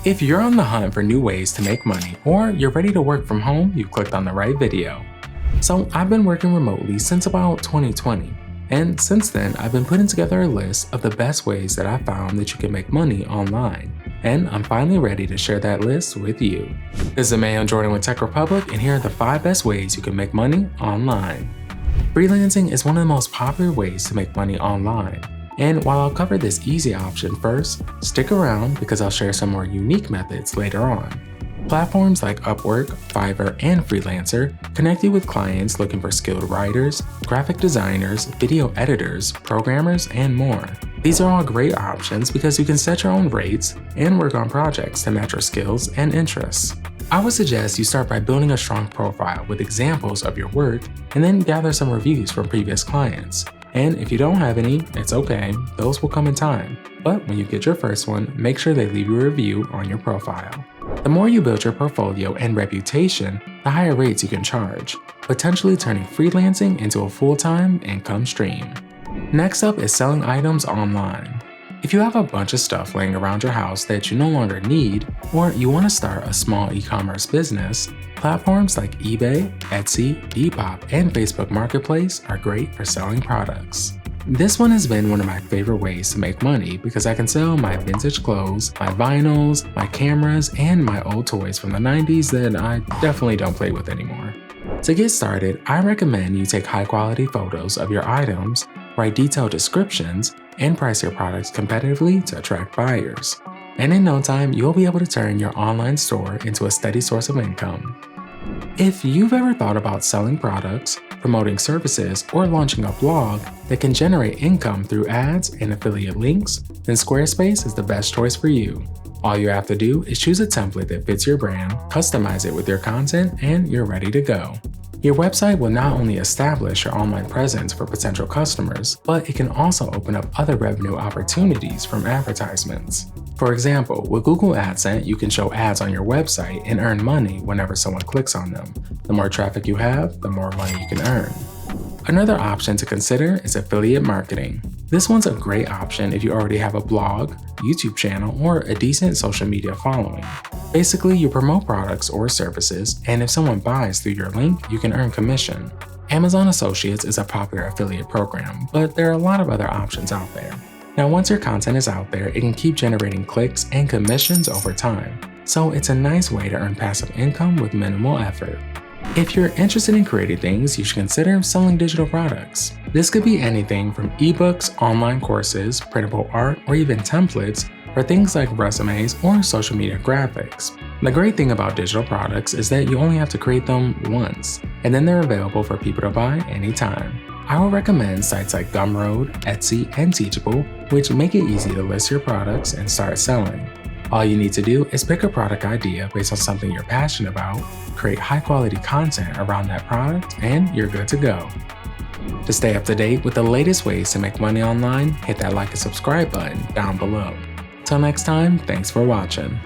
If you're on the hunt for new ways to make money or you're ready to work from home, you clicked on the right video. So I've been working remotely since about 2020, and since then I've been putting together a list of the best ways that I found that you can make money online, and I'm finally ready to share that list with you. This is Emmanuel with TechRepublic, and here are the 5 best ways you can make money online. Freelancing is one of the most popular ways to make money online. And while I'll cover this easy option first, stick around because I'll share some more unique methods later on. Platforms like Upwork, Fiverr, and Freelancer connect you with clients looking for skilled writers, graphic designers, video editors, programmers, and more. These are all great options because you can set your own rates and work on projects to match your skills and interests. I would suggest you start by building a strong profile with examples of your work and then gather some reviews from previous clients. And if you don't have any, it's okay, those will come in time. But when you get your first one, make sure they leave you a review on your profile. The more you build your portfolio and reputation, the higher rates you can charge, potentially turning freelancing into a full-time income stream. Next up is selling items online. If you have a bunch of stuff laying around your house that you no longer need, or you want to start a small e-commerce business, platforms like eBay, Etsy, Depop, and Facebook Marketplace are great for selling products. This one has been one of my favorite ways to make money because I can sell my vintage clothes, my vinyls, my cameras, and my old toys from the 90s that I definitely don't play with anymore. To get started, I recommend you take high-quality photos of your items, write detailed descriptions, and price your products competitively to attract buyers. And in no time, you'll be able to turn your online store into a steady source of income. If you've ever thought about selling products, promoting services, or launching a blog that can generate income through ads and affiliate links, then Squarespace is the best choice for you. All you have to do is choose a template that fits your brand, customize it with your content, and you're ready to go. Your website will not only establish your online presence for potential customers, but it can also open up other revenue opportunities from advertisements. For example, with Google AdSense, you can show ads on your website and earn money whenever someone clicks on them. The more traffic you have, the more money you can earn. Another option to consider is affiliate marketing. This one's a great option if you already have a blog, YouTube channel, or a decent social media following. Basically, you promote products or services, and if someone buys through your link, you can earn commission. Amazon Associates is a popular affiliate program, but there are a lot of other options out there. Now, once your content is out there, it can keep generating clicks and commissions over time, so it's a nice way to earn passive income with minimal effort. If you're interested in creating things, you should consider selling digital products. This could be anything from ebooks, online courses, printable art, or even templates for things like resumes or social media graphics. The great thing about digital products is that you only have to create them once, and then they're available for people to buy anytime. I would recommend sites like Gumroad, Etsy, and Teachable, which make it easy to list your products and start selling. All you need to do is pick a product idea based on something you're passionate about, create high-quality content around that product, and you're good to go. To stay up to date with the latest ways to make money online, hit that like and subscribe button down below. Till next time, thanks for watching.